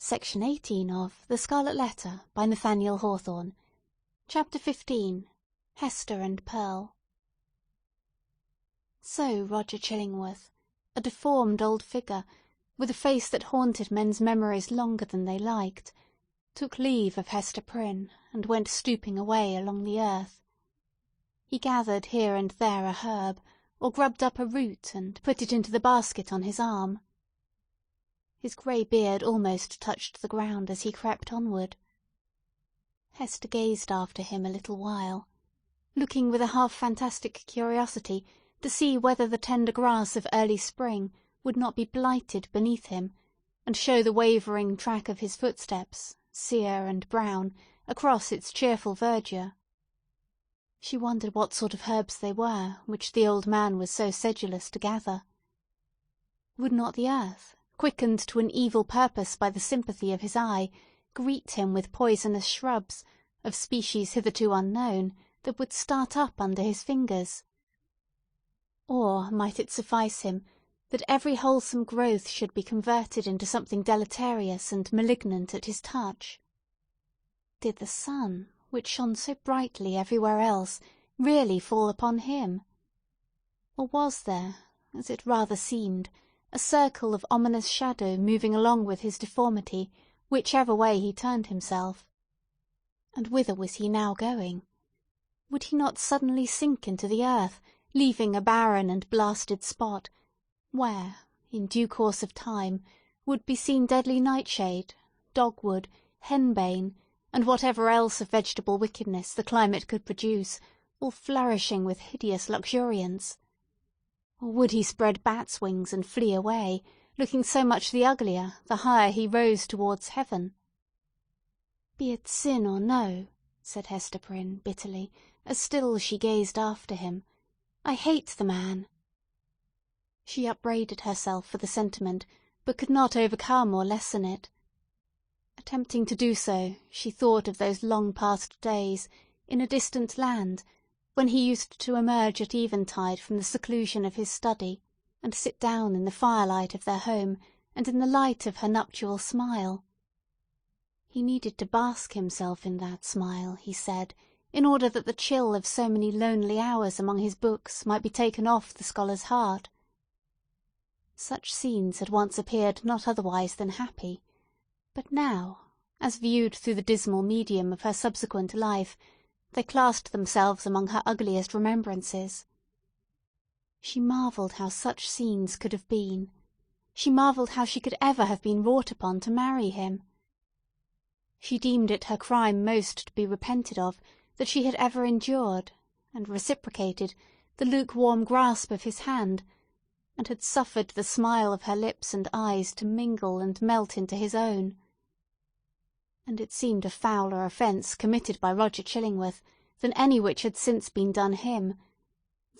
Section 18 of The Scarlet Letter by Nathaniel Hawthorne. Chapter 15. Hester and Pearl. So Roger Chillingworth, a deformed old figure, with a face that haunted men's memories longer than they liked, took leave of Hester Prynne, and went stooping away along the earth. He gathered here and there a herb, or grubbed up a root, and put it into the basket on his arm. His grey beard almost touched the ground as he crept onward. Hester gazed after him a little while, looking with a half-fantastic curiosity to see whether the tender grass of early spring would not be blighted beneath him, and show the wavering track of his footsteps, sere and brown, across its cheerful verdure. She wondered what sort of herbs they were which the old man was so sedulous to gather. Would not the earth, quickened to an evil purpose by the sympathy of his eye, greet him with poisonous shrubs, of species hitherto unknown, that would start up under his fingers? Or might it suffice him that every wholesome growth should be converted into something deleterious and malignant at his touch? Did the sun, which shone so brightly everywhere else, really fall upon him? Or was there, as it rather seemed, a circle of ominous shadow moving along with his deformity, whichever way he turned himself? And whither was he now going? Would he not suddenly sink into the earth, leaving a barren and blasted spot, where, in due course of time, would be seen deadly nightshade, dogwood, henbane, and whatever else of vegetable wickedness the climate could produce, all flourishing with hideous luxuriance? Or would he spread bat's wings and flee away, looking so much the uglier the higher he rose towards heaven? "Be it sin or no," said Hester Prynne bitterly, as still she gazed after him, "I hate the man." She upbraided herself for the sentiment, but could not overcome or lessen it. Attempting to do so, she thought of those long-past days, in a distant land, when he used to emerge at eventide from the seclusion of his study, and sit down in the firelight of their home, and in the light of her nuptial smile. He needed to bask himself in that smile, he said, in order that the chill of so many lonely hours among his books might be taken off the scholar's heart. Such scenes had once appeared not otherwise than happy, but now, as viewed through the dismal medium of her subsequent life, they classed themselves among her ugliest remembrances. She marvelled how such scenes could have been. She marvelled how she could ever have been wrought upon to marry him. She deemed it her crime most to be repented of that she had ever endured, and reciprocated, the lukewarm grasp of his hand, and had suffered the smile of her lips and eyes to mingle and melt into his own. And it seemed a fouler offence committed by Roger Chillingworth than any which had since been done him,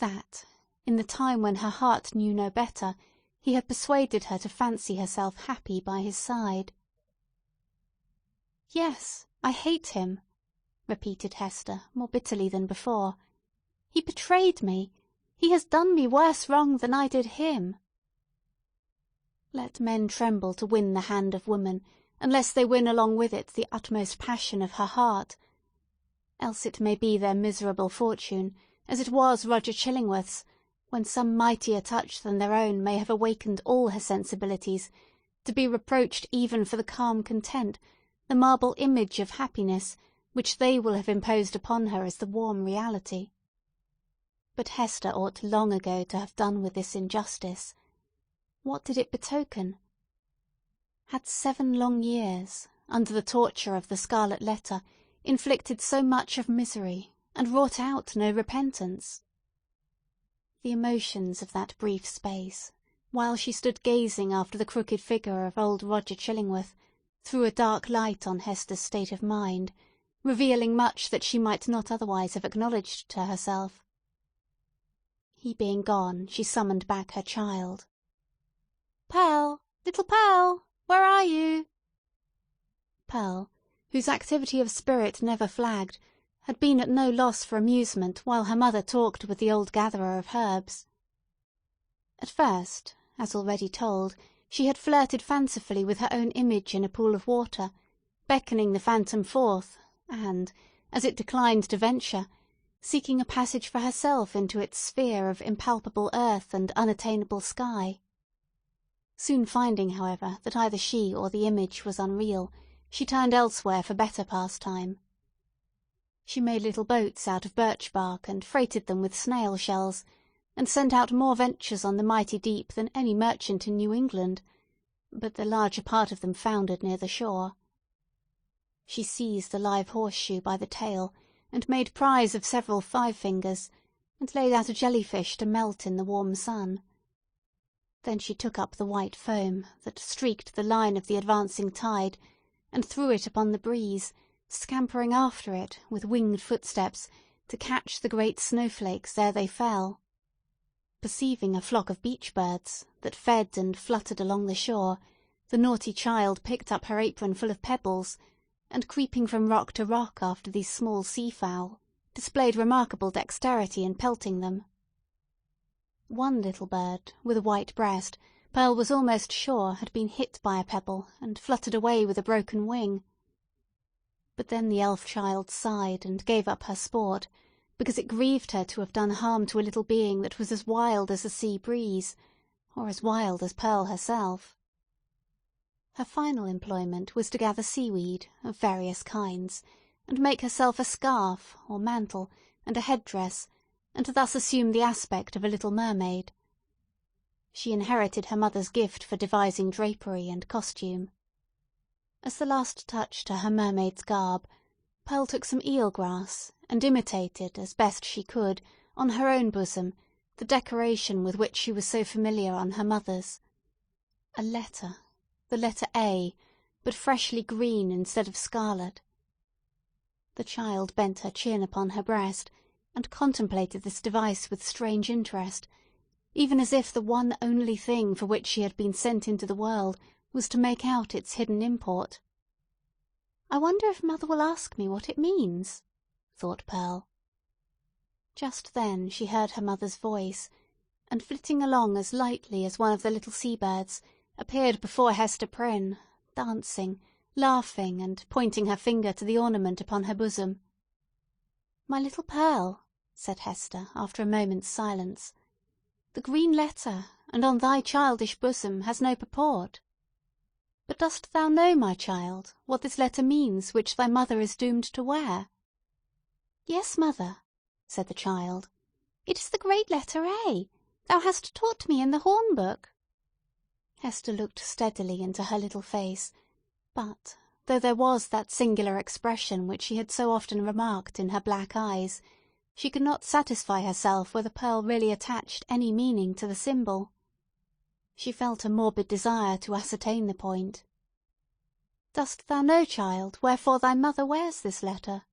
that, in the time when her heart knew no better, he had persuaded her to fancy herself happy by his side. "Yes, I hate him," repeated Hester, more bitterly than before. "He betrayed me. He has done me worse wrong than I did him." Let men tremble to win the hand of woman, unless they win along with it the utmost passion of her heart. Else it may be their miserable fortune, as it was Roger Chillingworth's, when some mightier touch than their own may have awakened all her sensibilities, to be reproached even for the calm content, the marble image of happiness, which they will have imposed upon her as the warm reality. But Hester ought long ago to have done with this injustice. What did it betoken? Had 7 long years, under the torture of the Scarlet Letter, inflicted so much of misery, and wrought out no repentance? The emotions of that brief space, while she stood gazing after the crooked figure of old Roger Chillingworth, threw a dark light on Hester's state of mind, revealing much that she might not otherwise have acknowledged to herself. He being gone, she summoned back her child. "Pearl! Little Pearl! Where are you?" Pearl, whose activity of spirit never flagged, had been at no loss for amusement while her mother talked with the old gatherer of herbs. At first, as already told, She had flirted fancifully with her own image in a pool of water, beckoning the phantom forth, and, as it declined to venture, seeking a passage for herself into its sphere of impalpable earth and unattainable sky. Soon finding, however, that either she or the image was unreal, she turned elsewhere for better pastime. She made little boats out of birch bark and freighted them with snail shells, and sent out more ventures on the mighty deep than any merchant in New England, but the larger part of them foundered near the shore. She seized a live horseshoe by the tail, and made prize of several five-fingers, and laid out a jellyfish to melt in the warm sun. Then she took up the white foam that streaked the line of the advancing tide, and threw it upon the breeze, scampering after it with winged footsteps to catch the great snowflakes ere they fell. Perceiving a flock of beach birds that fed and fluttered along the shore, the naughty child picked up her apron full of pebbles, and creeping from rock to rock after these small sea-fowl, displayed remarkable dexterity in pelting them. One little bird, with a white breast, Pearl was almost sure had been hit by a pebble and fluttered away with a broken wing. But then the elf child sighed and gave up her sport, because it grieved her to have done harm to a little being that was as wild as a sea breeze, or as wild as Pearl herself. Her final employment was to gather seaweed of various kinds, and make herself a scarf, or mantle, and a head-dress, and to thus assume the aspect of a little mermaid. She inherited her mother's gift for devising drapery and costume. As the last touch to her mermaid's garb, Pearl took some eel-grass, and imitated, as best she could, on her own bosom, the decoration with which she was so familiar on her mother's. A letter, the letter A, but freshly green instead of scarlet. The child bent her chin upon her breast, and contemplated this device with strange interest, even as if the one only thing for which she had been sent into the world was to make out its hidden import. "I wonder if mother will ask me what it means," thought Pearl. Just then she heard her mother's voice, and flitting along as lightly as one of the little sea-birds, appeared before Hester Prynne, dancing, laughing, and pointing her finger to the ornament upon her bosom. "My little Pearl," said Hester, after a moment's silence, "the green letter, and on thy childish bosom, has no purport. But dost thou know, my child, what this letter means which thy mother is doomed to wear?" "Yes, mother," said the child. "It is the great letter A. Thou hast taught me in the horn-book." Hester looked steadily into her little face, but, though there was that singular expression which she had so often remarked in her black eyes, she could not satisfy herself whether Pearl really attached any meaning to the symbol. She felt a morbid desire to ascertain the point. "Dost thou know, child, wherefore thy mother wears this letter?"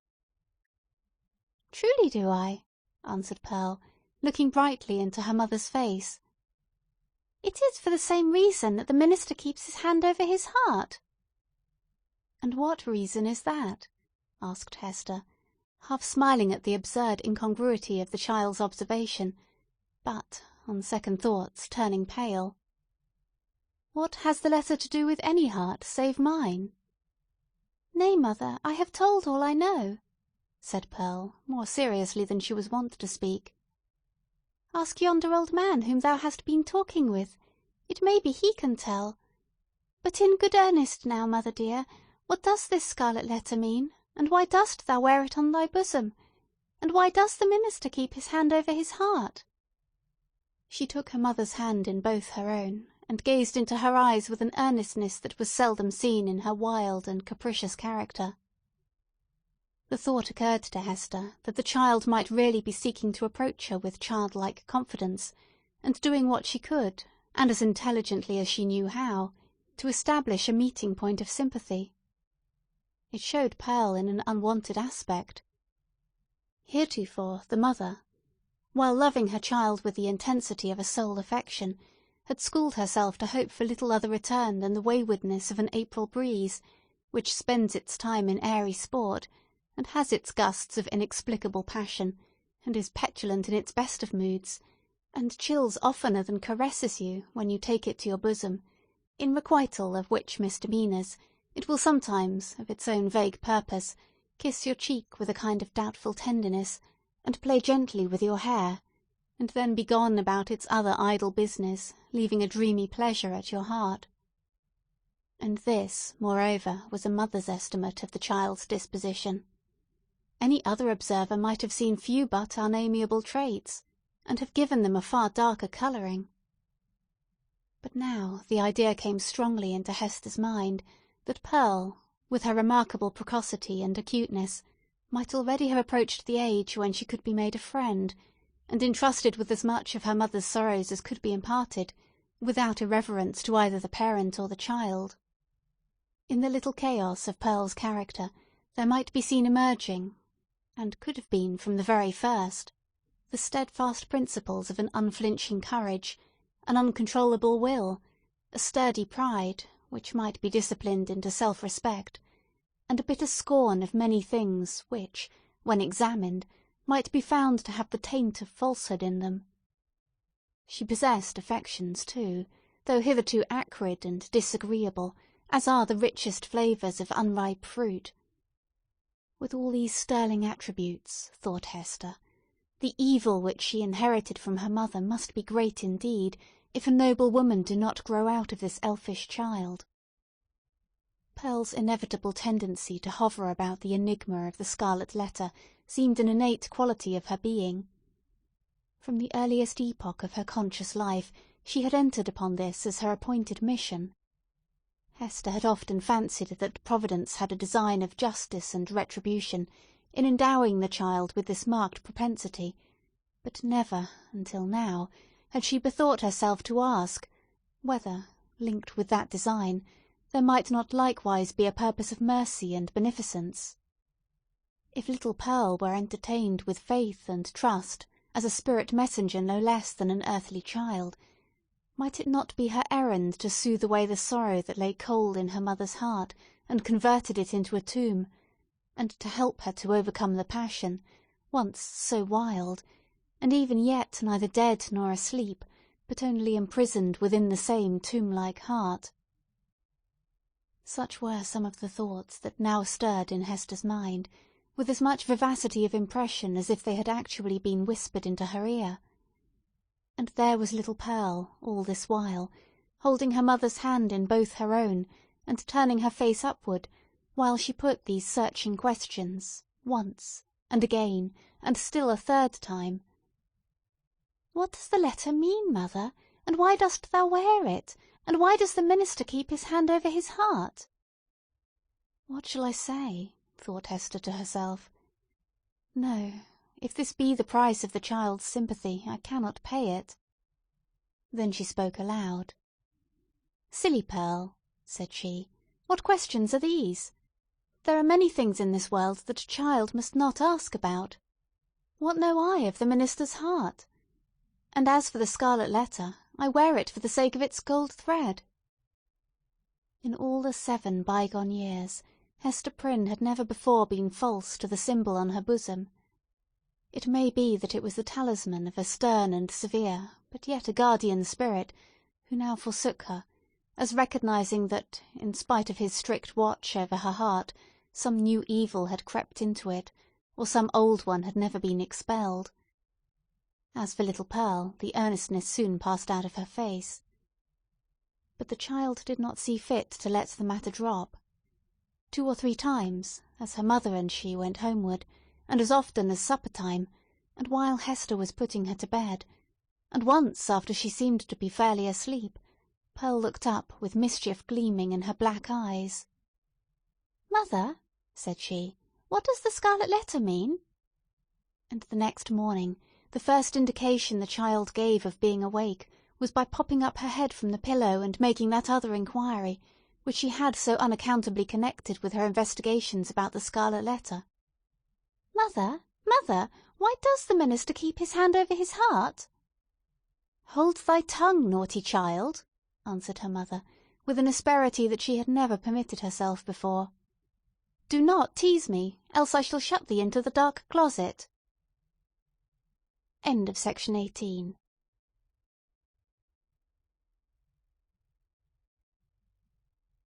"Truly do I," answered Pearl, looking brightly into her mother's face. "It is for the same reason that the minister keeps his hand over his heart." "And what reason is that?" asked Hester, half smiling at the absurd incongruity of the child's observation, but, on second thoughts, turning pale. "What has the letter to do with any heart save mine?" "Nay, mother, I have told all I know," said Pearl, more seriously than she was wont to speak. "Ask yonder old man whom thou hast been talking with. It may be he can tell. But in good earnest now, mother dear, what does this scarlet letter mean, and why dost thou wear it on thy bosom? And why does the minister keep his hand over his heart?" She took her mother's hand in both her own, and gazed into her eyes with an earnestness that was seldom seen in her wild and capricious character. The thought occurred to Hester that the child might really be seeking to approach her with childlike confidence, and doing what she could, and as intelligently as she knew how, to establish a meeting point of sympathy. It showed Pearl in an unwonted aspect. Heretofore the mother, while loving her child with the intensity of a soul affection, had schooled herself to hope for little other return than the waywardness of an April breeze, which spends its time in airy sport, and has its gusts of inexplicable passion, and is petulant in its best of moods, and chills oftener than caresses you when you take it to your bosom, In requital of which misdemeanours, it will sometimes, of its own vague purpose, kiss your cheek with a kind of doubtful tenderness, and play gently with your hair, and then be gone about its other idle business, leaving a dreamy pleasure at your heart. And this, moreover, was a mother's estimate of the child's disposition. Any other observer might have seen few but unamiable traits, and have given them a far darker colouring. But now the idea came strongly into Hester's mind that Pearl, with her remarkable precocity and acuteness, might already have approached the age when she could be made a friend, and entrusted with as much of her mother's sorrows as could be imparted, without irreverence to either the parent or the child. In the little chaos of Pearl's character there might be seen emerging, and could have been from the very first, the steadfast principles of an unflinching courage, an uncontrollable will, a sturdy pride, which might be disciplined into self-respect, and a bitter scorn of many things which, when examined, might be found to have the taint of falsehood in them. She possessed affections, too, though hitherto acrid and disagreeable, as are the richest flavours of unripe fruit. With all these sterling attributes, thought Hester, the evil which she inherited from her mother must be great indeed, if a noble woman do not grow out of this elfish child. Pearl's inevitable tendency to hover about the enigma of the Scarlet Letter seemed an innate quality of her being. From the earliest epoch of her conscious life she had entered upon this as her appointed mission. Hester had often fancied that Providence had a design of justice and retribution in endowing the child with this marked propensity, but never, until now, had she bethought herself to ask whether, linked with that design, there might not likewise be a purpose of mercy and beneficence. If little Pearl were entertained with faith and trust as a spirit messenger no less than an earthly child, might it not be her errand to soothe away the sorrow that lay cold in her mother's heart and converted it into a tomb, and to help her to overcome the passion, once so wild, and even yet neither dead nor asleep, but only imprisoned within the same tomb-like heart? Such were some of the thoughts that now stirred in Hester's mind, with as much vivacity of impression as if they had actually been whispered into her ear. And there was little Pearl, all this while, holding her mother's hand in both her own, and turning her face upward, while she put these searching questions, once, and again, and still a third time. "What does the letter mean, mother? And why dost thou wear it? And why does the minister keep his hand over his heart?" "What shall I say?" thought Hester to herself. "No, if this be the price of the child's sympathy, I cannot pay it." Then she spoke aloud. "Silly Pearl," said she, "what questions are these? There are many things in this world that a child must not ask about. What know I of the minister's heart? And as for the Scarlet Letter, I wear it for the sake of its gold thread." In all the 7 bygone years, Hester Prynne had never before been false to the symbol on her bosom. It may be that it was the talisman of a stern and severe, but yet a guardian spirit, who now forsook her, as recognizing that, in spite of his strict watch over her heart, some new evil had crept into it, or some old one had never been expelled. As for little Pearl, the earnestness soon passed out of her face. But the child did not see fit to let the matter drop. 2 or 3 times, as her mother and she went homeward, and as often as supper-time, and while Hester was putting her to bed, and once after she seemed to be fairly asleep, Pearl looked up with mischief gleaming in her black eyes. "Mother," said she, "what does the Scarlet Letter mean?" And the next morning, the first indication the child gave of being awake was by popping up her head from the pillow and making that other inquiry, which she had so unaccountably connected with her investigations about the Scarlet Letter. "Mother, mother, why does the minister keep his hand over his heart?" "Hold thy tongue, naughty child," answered her mother, with an asperity that she had never permitted herself before. "Do not tease me, else I shall shut thee into the dark closet." Section 18